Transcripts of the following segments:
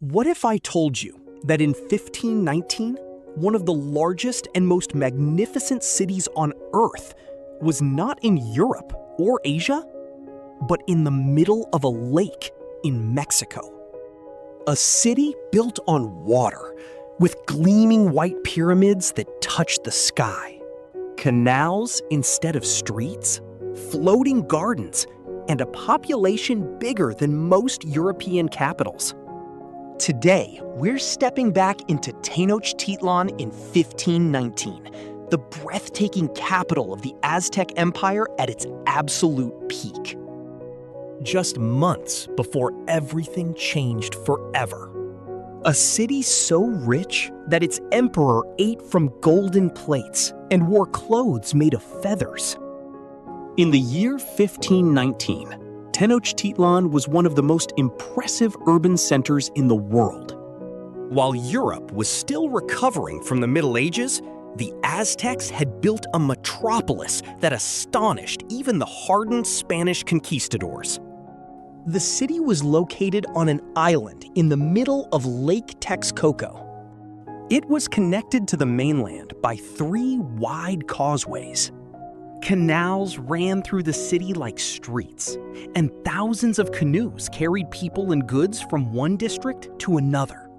What if I told you that in 1519, one of the largest and most magnificent cities on Earth was not in Europe or Asia, but in the middle of a lake in Mexico? A city built on water, with gleaming white pyramids that touch the sky, canals instead of streets, floating gardens, and a population bigger than most European capitals. Today, we're stepping back into Tenochtitlan in 1519, the breathtaking capital of the Aztec Empire at its absolute peak. Just months before everything changed forever. A city so rich that its emperor ate from golden plates and wore clothes made of feathers. In the year 1519, Tenochtitlan was one of the most impressive urban centers in the world. While Europe was still recovering from the Middle Ages, the Aztecs had built a metropolis that astonished even the hardened Spanish conquistadors. The city was located on an island in the middle of Lake Texcoco. It was connected to the mainland by 3 wide causeways. Canals ran through the city like streets, and thousands of canoes carried people and goods from one district to another.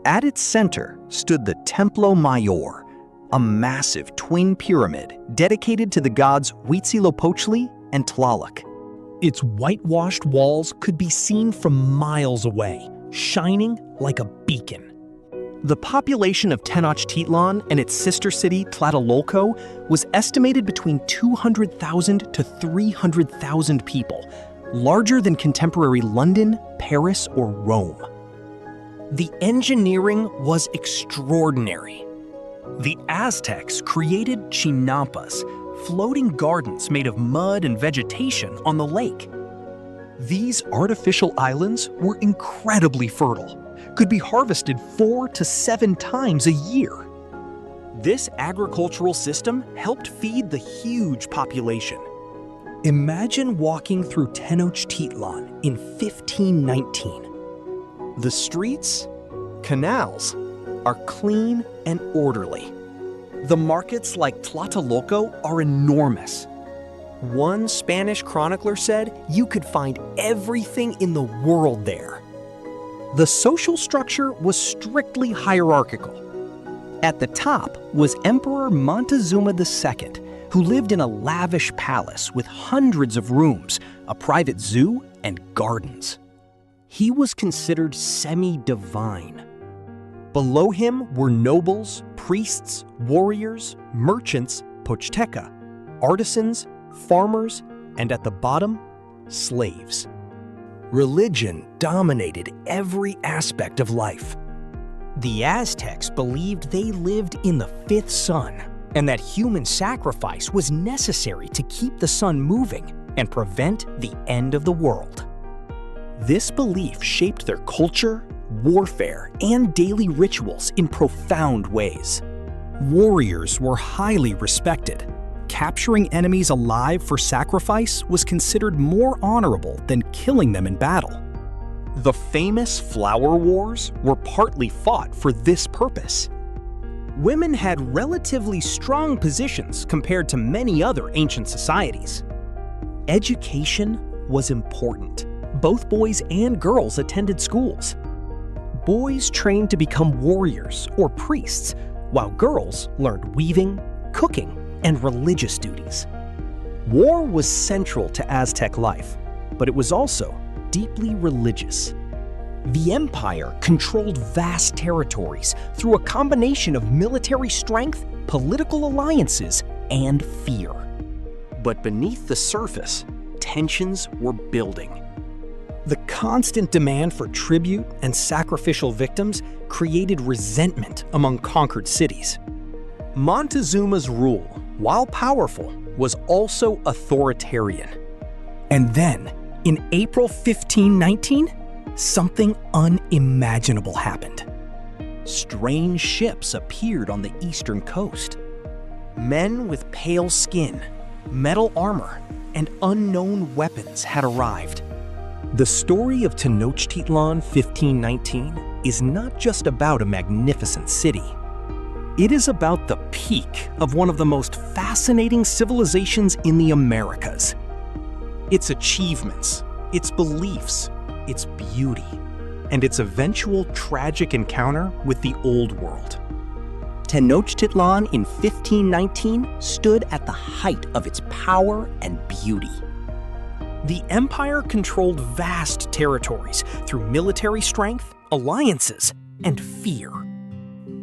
At its center stood the Templo Mayor, a massive twin pyramid dedicated to the gods Huitzilopochtli and Tlaloc. Its whitewashed walls could be seen from miles away, shining like a beacon. The population of Tenochtitlan and its sister city, Tlatelolco, was estimated between 200,000 to 300,000 people, larger than contemporary London, Paris, or Rome. The engineering was extraordinary. The Aztecs created chinampas, floating gardens made of mud and vegetation on the lake. These artificial islands were incredibly fertile, could be harvested 4 to 7 times a year. This agricultural system helped feed the huge population. Imagine walking through Tenochtitlan in 1519. The streets, canals, are clean and orderly. The markets like Tlatelolco are enormous. One Spanish chronicler said you could find everything in the world there. The social structure was strictly hierarchical. At the top was Emperor Montezuma II, who lived in a lavish palace with hundreds of rooms, a private zoo, and gardens. He was considered semi-divine. Below him were nobles, priests, warriors, merchants, pochteca, artisans, farmers, and at the bottom, slaves. Religion dominated every aspect of life. The Aztecs believed they lived in the 5th sun, and that human sacrifice was necessary to keep the sun moving and prevent the end of the world. This belief shaped their culture, warfare, and daily rituals in profound ways. Warriors were highly respected. Capturing enemies alive for sacrifice was considered more honorable than killing them in battle. The famous Flower Wars were partly fought for this purpose. Women had relatively strong positions compared to many other ancient societies. Education was important. Both boys and girls attended schools. Boys trained to become warriors or priests, while girls learned weaving, cooking, and religious duties. War was central to Aztec life, but it was also deeply religious. The empire controlled vast territories through a combination of military strength, political alliances, and fear. But beneath the surface, tensions were building. The constant demand for tribute and sacrificial victims created resentment among conquered cities. Montezuma's rule, while powerful, was also authoritarian. And then, in April 1519, something unimaginable happened. Strange ships appeared on the eastern coast. Men with pale skin, metal armor, and unknown weapons had arrived. The story of Tenochtitlan 1519 is not just about a magnificent city. It is about the peak of one of the most fascinating civilizations in the Americas. Its achievements, its beliefs, its beauty, and its eventual tragic encounter with the Old World. Tenochtitlan in 1519 stood at the height of its power and beauty. The empire controlled vast territories through military strength, alliances, and fear.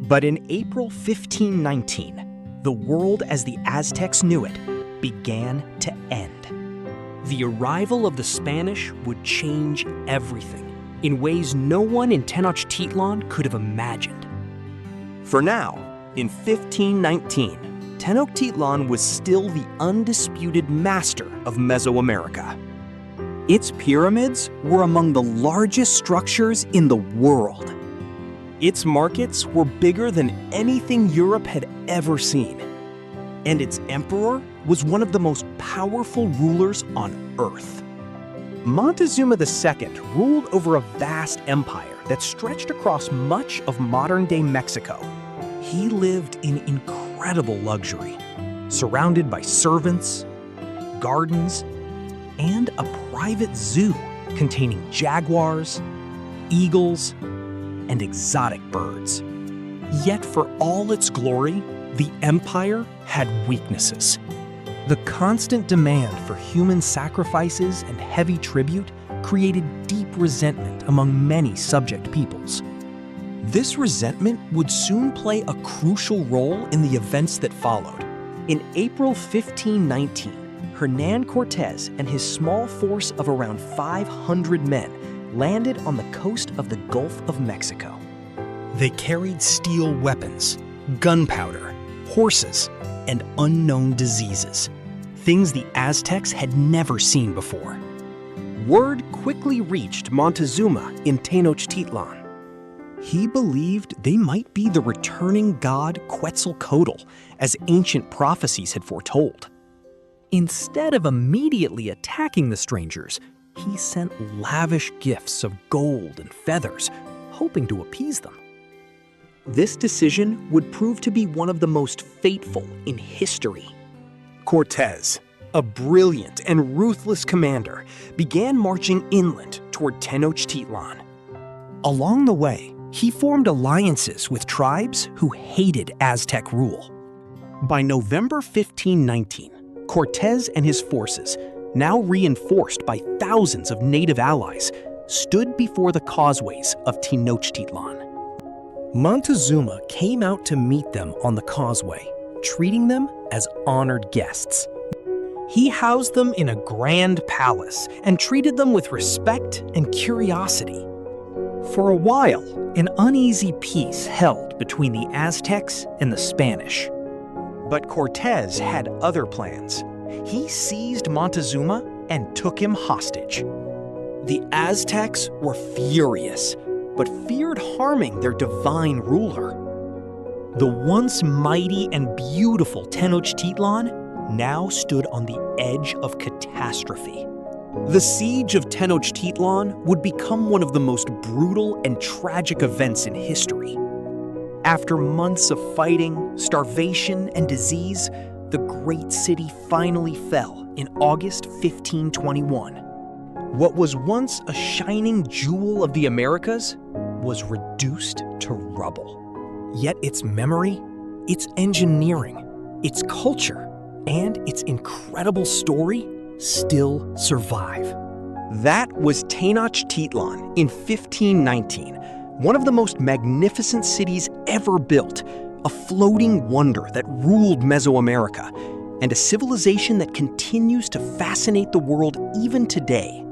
But in April 1519, the world as the Aztecs knew it began to end. The arrival of the Spanish would change everything in ways no one in Tenochtitlan could have imagined. For now, in 1519, Tenochtitlan was still the undisputed master of Mesoamerica. Its pyramids were among the largest structures in the world. Its markets were bigger than anything Europe had ever seen. And its emperor was one of the most powerful rulers on Earth. Montezuma II ruled over a vast empire that stretched across much of modern-day Mexico. He lived in incredible luxury, surrounded by servants, gardens, and a private zoo containing jaguars, eagles, and exotic birds. Yet for all its glory, the empire had weaknesses. The constant demand for human sacrifices and heavy tribute created deep resentment among many subject peoples. This resentment would soon play a crucial role in the events that followed. In April 1519, Hernán Cortés and his small force of around 500 men landed on the coast of the Gulf of Mexico. They carried steel weapons, gunpowder, horses, and unknown diseases, things the Aztecs had never seen before. Word quickly reached Montezuma in Tenochtitlan. He believed they might be the returning god Quetzalcoatl, as ancient prophecies had foretold. Instead of immediately attacking the strangers, he sent lavish gifts of gold and feathers, hoping to appease them. This decision would prove to be one of the most fateful in history. Cortés, a brilliant and ruthless commander, began marching inland toward Tenochtitlan. Along the way, he formed alliances with tribes who hated Aztec rule. By November 1519, Cortés and his forces, now reinforced by thousands of native allies, stood before the causeways of Tenochtitlan. Montezuma came out to meet them on the causeway, treating them as honored guests. He housed them in a grand palace and treated them with respect and curiosity. For a while, an uneasy peace held between the Aztecs and the Spanish. But Cortés had other plans. He seized Montezuma and took him hostage. The Aztecs were furious, but feared harming their divine ruler. The once mighty and beautiful Tenochtitlan now stood on the edge of catastrophe. The siege of Tenochtitlan would become one of the most brutal and tragic events in history. After months of fighting, starvation, and disease, the great city finally fell in August 1521. What was once a shining jewel of the Americas was reduced to rubble. Yet its memory, its engineering, its culture, and its incredible story still survive. That was Tenochtitlan in 1519, one of the most magnificent cities ever built, a floating wonder that ruled Mesoamerica, and a civilization that continues to fascinate the world even today.